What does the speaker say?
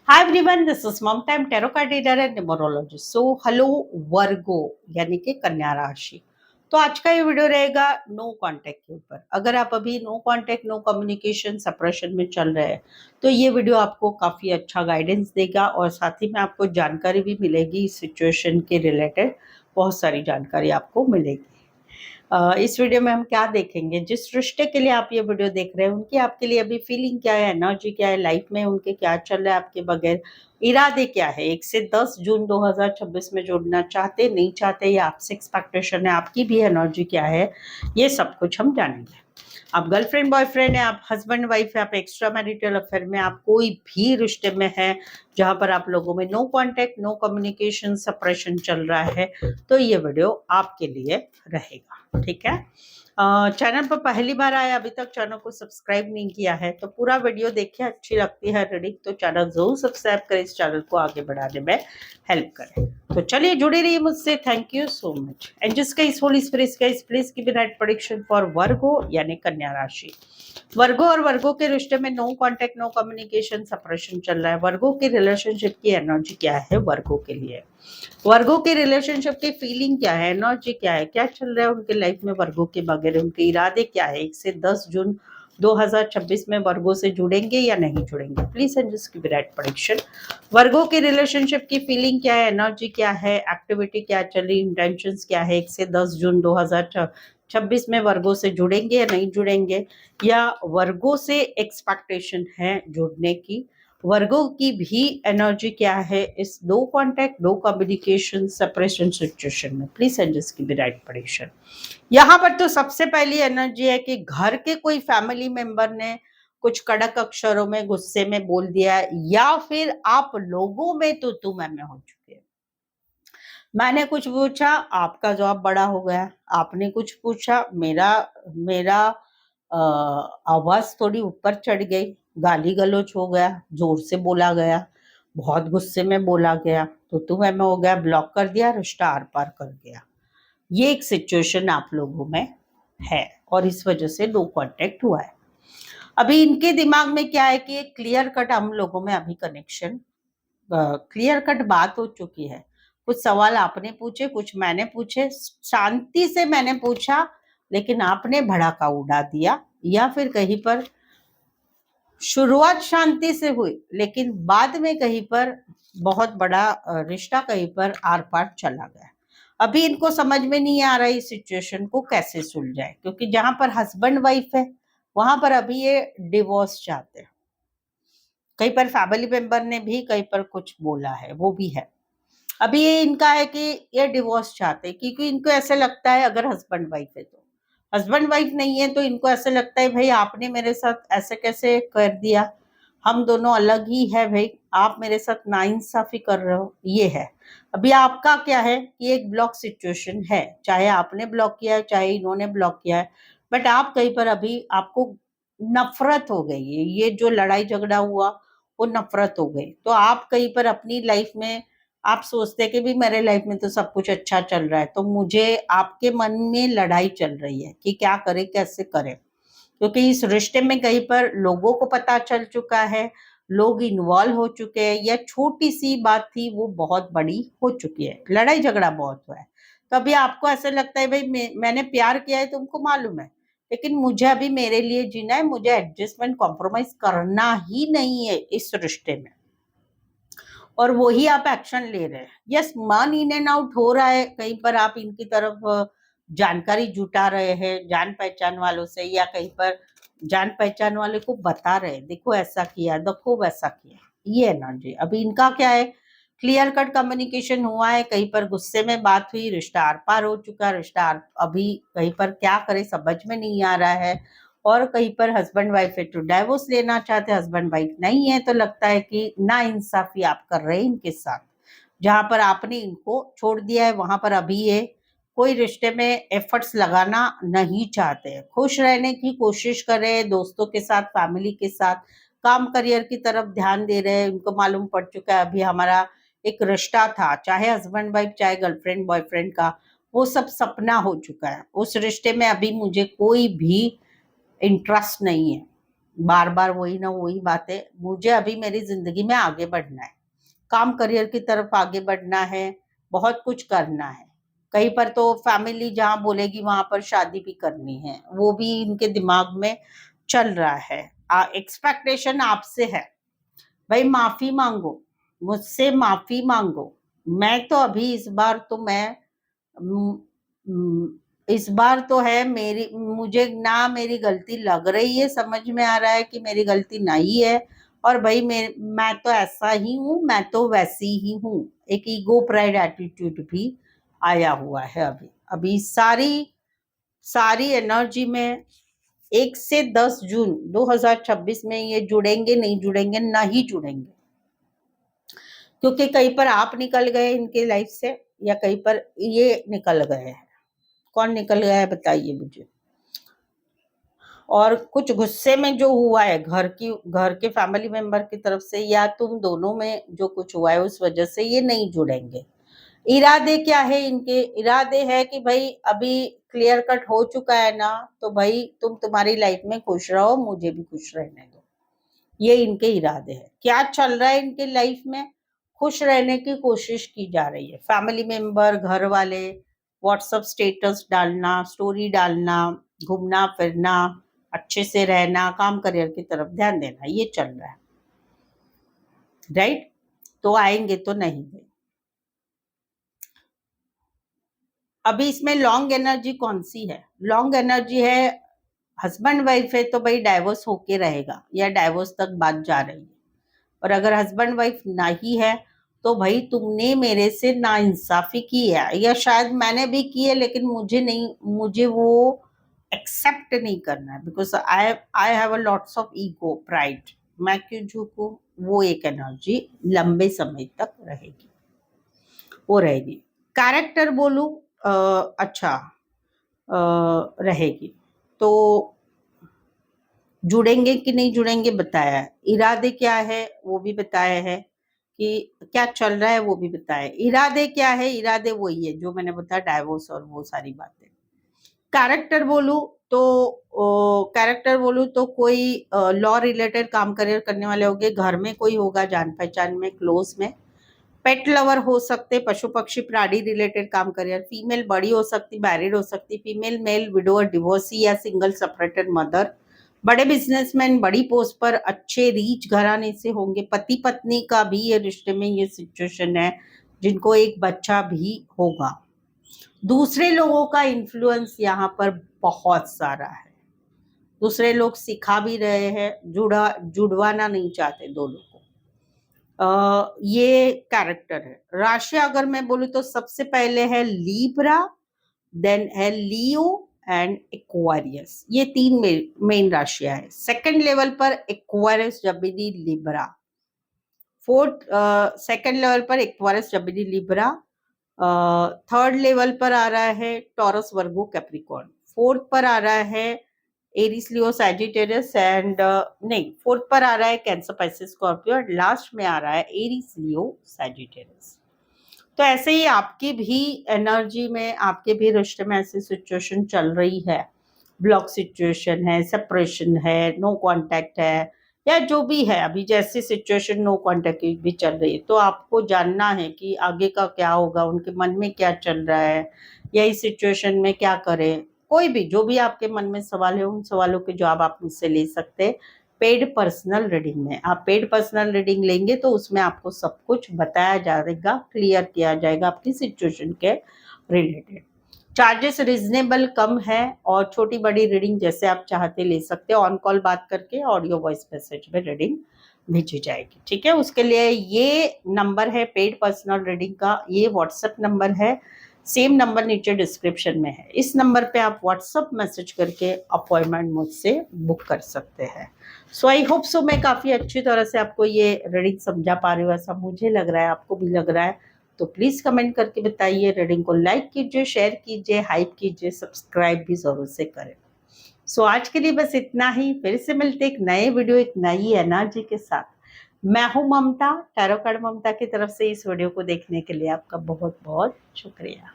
Hi everyone, this is mum time tarot card reader and numerologist. Hello Virgo यानी कि कन्या राशि। तो आज का ये वीडियो रहेगा नो कांटेक्ट के ऊपर। अगर आप अभी no contact no communication separation में चल रहे हैं तो ये वीडियो आपको काफी अच्छा गाइडेंस देगा और साथ ही में आपको जानकारी भी मिलेगी इस सिचुएशन के रिलेटेड। बहुत सारी जानकारी आपको मिलेगी। इस वीडियो में हम क्या देखेंगे, जिस रिश्ते के लिए आप ये वीडियो देख रहे हैं उनकी आपके लिए अभी फीलिंग क्या है, एनर्जी क्या है, लाइफ में उनके क्या चल रहा है आपके बगैर, इरादे क्या है। 1 से 10 जून 2026 में जुड़ना चाहते नहीं चाहते, या आपसे एक्सपेक्टेशन है, आपकी भी एनर्जी क्या है, ये सब कुछ हम जानेंगे। आप गर्लफ्रेंड बॉयफ्रेंड है, आप हस्बैंड वाइफ है, आप एक्स्ट्रा मैरिटल अफेयर में, आप कोई भी रिश्ते में है जहां पर आप लोगों में no contact no communication separation चल रहा है, तो ये वीडियो आपके लिए रहेगा। ठीक है। चैनल पर पहली बार आए, अभी तक चैनल को सब्सक्राइब नहीं किया है तो पूरा वीडियो देखिए। अच्छी लगती है रीडिंग तो चैनल जरूर सब्सक्राइब करें, इस चैनल को आगे बढ़ाने में हेल्प करें। तो चलिए जुड़े रहिए मुझसे। Thank you so much. And जिसका इस होली स्पिरिट का इस प्लीज की राइट प्रेडिक्शन फॉर वर्गो यानी कन्या राशि। वर्गो और वर्गो के रिश्ते में no contact no communication separation चल रहा है। वर्गो की रिलेशनशिप की एनर्जी क्या है वर्गो के लिए, वर्गो के रिलेशनशिप की फीलिंग क्या है, एनर्जी क्या है, क्या चल रहा है उनके लाइफ में वर्गो के बगैर, उनके इरादे क्या है। 1 से 10 जून 2026 में वर्गो से जुड़ेंगे या नहीं जुड़ेंगे, please and just give right prediction. Virgo की रिलेशनशिप की फीलिंग क्या है, एनर्जी क्या है, एक्टिविटी क्या चल रही, इंटेंशंस क्या है। 1 से 10 जून 2026 में वर्गो से जुड़ेंगे या नहीं जुड़ेंगे, या वर्गो से एक्सपेक्टेशन है जुड़ने की। वर्गो की भी एनर्जी क्या है इस no contact no communication separation situation में, please and just give me right prediction. यहाँ पर तो सबसे पहली एनर्जी है कि घर के कोई फैमिली मेंबर ने कुछ कड़क अक्षरों में गुस्से में बोल दिया है, या फिर आप लोगों में तो तू मैं हो चुके हैं। मैंने कुछ पूछा, आपका जवाब बड़ा हो गया। आपने कुछ पूछा, मेरा मेरा आवाज थोड़ी ऊपर चढ़ गई, गाली गलौज हो गया, जोर से बोला गया, बहुत गुस्से में बोला गया, तो तू मैं हो गया, ब्लॉक कर दिया, रिश्ता आर पार कर गया। ये एक सिचुएशन आप लोगों में है और इस वजह से नो कांटेक्ट हुआ है। अभी इनके दिमाग में क्या है कि एक क्लियर कट हम लोगों में अभी कनेक्शन, क्लियर कट बात हो चुकी है। कुछ सवाल आपने पूछे, कुछ मैंने पूछे, शांति से मैंने पूछा लेकिन आपने भड़ाका उड़ा दिया, या फिर कहीं पर शुरुआत शांति से हुई लेकिन बाद में कहीं पर बहुत बड़ा रिश्ता कहीं पर आर पार चला गया। अभी इनको समझ में नहीं आ रहा इस सिचुएशन को कैसे सुलझाए, क्योंकि जहां पर हस्बैंड वाइफ है वहां पर अभी ये डिवोर्स चाहते हैं। कहीं पर फैमिली मेंबर ने भी कहीं पर कुछ बोला है, वो भी है। अभी ये इनका है कि ये डिवोर्स चाहते हैं, क्योंकि इनको ऐसे लगता है अगर हस्बैंड वाइफ है तो, हस्बैंड वाइफ नहीं है तो इनको ऐसे लगता है भाई आपने मेरे साथ ऐसे कैसे कर दिया, हम दोनों अलग ही है भाई, आप मेरे साथ नाइंसाफी कर रहे हो, ये है। अभी आपका क्या है कि एक ब्लॉक सिचुएशन है, चाहे आपने ब्लॉक किया है चाहे इन्होंने ब्लॉक किया है, बट आप कहीं पर अभी आपको नफरत हो गई है। ये जो लड़ाई झगड़ा हुआ वो नफरत हो गई, तो आप कहीं पर अपनी लाइफ में आप सोचते हैं कि भी मेरे लाइफ में तो सब कुछ अच्छा चल रहा है, तो मुझे आपके मन में लड़ाई चल रही है कि क्या करें कैसे करें, क्योंकि इस रिश्ते में कहीं पर लोगों को पता चल चुका है, लोग इन्वॉल्व हो चुके हैं, या छोटी सी बात थी वो बहुत बड़ी हो चुकी है, लड़ाई झगड़ा बहुत हुआ है। तो अभी आपको ऐसा लगता है भाई मैंने प्यार किया है तुमको मालूम है, लेकिन मुझे अभी मेरे लिए जीना है, मुझे एडजस्टमेंट कॉम्प्रोमाइज करना ही नहीं है इस रिश्ते में, और वही आप एक्शन ले रहे हैं। यस, मन इन एंड आउट हो रहा है, कहीं पर आप इनकी तरफ जानकारी जुटा रहे हैं जान पहचान वालों से, या कहीं पर जान पहचान वाले को बता रहे हैं देखो ऐसा किया देखो वैसा किया। ये एनर्जी अभी इनका क्या है, क्लियर कट कम्युनिकेशन हुआ है, कहीं पर गुस्से में बात हुई, रिश्ता आर पार हो चुका, अभी कहीं पर क्या करे समझ में नहीं आ रहा है, और कहीं पर हस्बैंड वाइफ है तो डाइवोर्स लेना चाहते, हस्बैंड वाइफ नहीं है तो लगता है कि ना इंसाफी आप कर रहे हैं इनके साथ, जहां पर आपने इनको छोड़ दिया है वहां पर अभी ये कोई रिश्ते में एफर्ट्स लगाना नहीं चाहते हैं, खुश रहने की कोशिश कर रहे हैं दोस्तों के साथ फैमिली के साथ, काम करियर की तरफ ध्यान दे रहे हैं। उनको मालूम पड़ चुका है अभी हमारा एक रिश्ता था, चाहे हस्बैंड वाइफ चाहे गर्लफ्रेंड बॉयफ्रेंड का, वो सब सपना हो चुका है, उस रिश्ते में अभी मुझे कोई भी इंटरेस्ट नहीं है, बार बार वही ना वही बातें। मुझे अभी मेरी जिंदगी में आगे बढ़ना है, काम करियर की तरफ आगे बढ़ना है, बहुत कुछ करना है। कहीं पर तो फैमिली जहाँ बोलेगी वहां पर शादी भी करनी है, वो भी इनके दिमाग में चल रहा है। एक्सपेक्टेशन आपसे है, भाई माफी मांगो, मुझसे माफी मांगो। मैं तो अभी इस बार तो मैं म, म, इस बार तो है मेरी, मुझे ना मेरी गलती लग रही है, समझ में आ रहा है कि मेरी गलती नहीं है। और भाई मैं तो ऐसा ही हूँ, मैं तो वैसी ही हूँ। एक ईगो प्राइड एटीट्यूड भी आया हुआ है अभी। अभी सारी सारी एनर्जी में 1 से 10 जून 2026 में ये जुड़ेंगे, नहीं जुड़ेंगे, नहीं जुड़ेंगे। क्योंकि कहीं पर आप निकल गए इनके लाइफ से, या कहीं पर ये निकल गए हैं। कौन निकल गया है बताइए मुझे। और कुछ गुस्से में जो हुआ है घर के फैमिली मेंबर की तरफ से, या तुम दोनों में जो कुछ हुआ है उस वजह से ये नहीं जुड़ेंगे। इरादे क्या है इनके? इरादे है कि भाई अभी क्लियर कट हो चुका है ना, तो भाई तुम तुम्हारी लाइफ में खुश रहो, मुझे भी खुश रहने दो। ये इनके इरादे हैं। क्या चल रहा है इनके लाइफ में? खुश रहने की कोशिश की जा रही है। फैमिली मेंबर, घर वाले, व्हाट्सएप स्टेटस डालना, स्टोरी डालना, घूमना फिरना, अच्छे से रहना, काम करियर की तरफ ध्यान देना, ये चल रहा है। राइट? तो आएंगे तो नहीं गए। अभी इसमें लॉन्ग एनर्जी कौन सी है? लॉन्ग एनर्जी है हस्बैंड वाइफ है तो भाई डाइवोर्स होके रहेगा, या डाइवोर्स तक बात जा रही है। और अगर हस्बैंड वाइफ नहीं है तो भाई तुमने मेरे से नाइंसाफी की है, या शायद मैंने भी की है, लेकिन मुझे वो एक्सेप्ट नहीं करना है। Because I have a lots of ego pride. मैं क्यों झुकूं? वो एक एनर्जी लंबे समय तक रहेगी, वो रहेगी। कैरेक्टर बोलूं, अच्छा रहेगी। तो जुड़ेंगे कि नहीं जुड़ेंगे बताया है। इरादे क्या है वो भी बताया है, कि क्या चल रहा है वो भी बताया है। इरादे क्या है? इरादे वही है जो मैंने बताया, डाइवोर्स और वो सारी बातें। कैरेक्टर बोलूं तो कोई लॉ रिलेटेड काम करियर करने वाले होंगे, घर में कोई होगा जान पहचान में, क्लोज में। पेट लवर हो सकते, पशु पक्षी प्राणी रिलेटेड काम करियर। फीमेल बड़ी हो सकती, मैरिड हो सकती, फीमेल मेल विडोअर डिवोर्सी या सिंगल सेपरेटेड मदर। बड़े बिजनेसमैन, बड़ी पोस्ट पर, अच्छे रीच घराने से होंगे। पति पत्नी का भी ये रिश्ते में ये सिचुएशन है, जिनको एक बच्चा भी होगा। दूसरे लोगों का इन्फ्लुएंस यहाँ पर बहुत सारा है। दूसरे लोग सिखा भी रहे हैं, जुड़वाना नहीं चाहते दोनों को। ये कैरेक्टर है। राशि अगर मैं बोलूं तो सबसे पहले है लीब्रा, देन है लियो एंड एक्वारियस। ये 3 मेन राशियां है। सेकंड लेवल पर एक्वारियस, जमिनी, लिब्रा। सेकंड लेवल पर एक्वारियस, जमिनी, लिब्रा। थर्ड लेवल पर आ रहा है टॉरस, वर्गो, कैप्रिकॉर्न। फोर्थ पर आ रहा है एरीज, लियो, सैजिटेरियस एंड नहीं, फोर्थ पर आ रहा है कैंसर, पाइसेस, स्कॉर्पियो, और लास्ट में आ रहा है एरीज, लियो, सैजिटेरियस। तो ऐसे ही आपकी भी एनर्जी में, आपके भी रिश्ते में ऐसी सिचुएशन चल रही है। ब्लॉक सिचुएशन है, सेपरेशन है, नो कांटेक्ट है, या जो भी है अभी जैसी सिचुएशन नो कांटेक्ट की भी चल रही है। तो आपको जानना है कि आगे का क्या होगा, उनके मन में क्या चल रहा है, या इस सिचुएशन में क्या करें। कोई भी जो भी आपके मन में सवाल है, उन सवालों के जवाब आप मुझसे ले सकते हैं पेड पर्सनल रीडिंग में। आप पेड पर्सनल रीडिंग लेंगे तो उसमें आपको सब कुछ बताया जाएगा, क्लियर किया जाएगा आपकी सिचुएशन के रिलेटेड। चार्जेस रिजनेबल कम है, और छोटी बड़ी रीडिंग जैसे आप चाहते ले सकते हैं। ऑन कॉल बात करके ऑडियो वॉइस मैसेज में रीडिंग भेजी जाएगी, ठीक है। उसके लिए ये नंबर है पेड पर्सनल रीडिंग का, ये व्हाट्सएप नंबर है। सेम नंबर नीचे डिस्क्रिप्शन में है। इस नंबर पे आप व्हाट्सएप मैसेज करके अपॉइंटमेंट मुझसे बुक कर सकते हैं। सो आई होप सो मैं काफ़ी अच्छी तरह से आपको ये रीडिंग समझा पा रही हूँ, ऐसा मुझे लग रहा है, आपको भी लग रहा है तो प्लीज़ कमेंट करके बताइए। रीडिंग को लाइक कीजिए, शेयर कीजिए, हाइप कीजिए, सब्सक्राइब भी ज़रूर से करें। सो आज के लिए बस इतना ही। फिर से मिलते एक नए वीडियो, एक नई एनर्जी के साथ। मैं हूँ ममता, टैरो कार्ड ममता की तरफ से। इस वीडियो को देखने के लिए आपका बहुत बहुत शुक्रिया।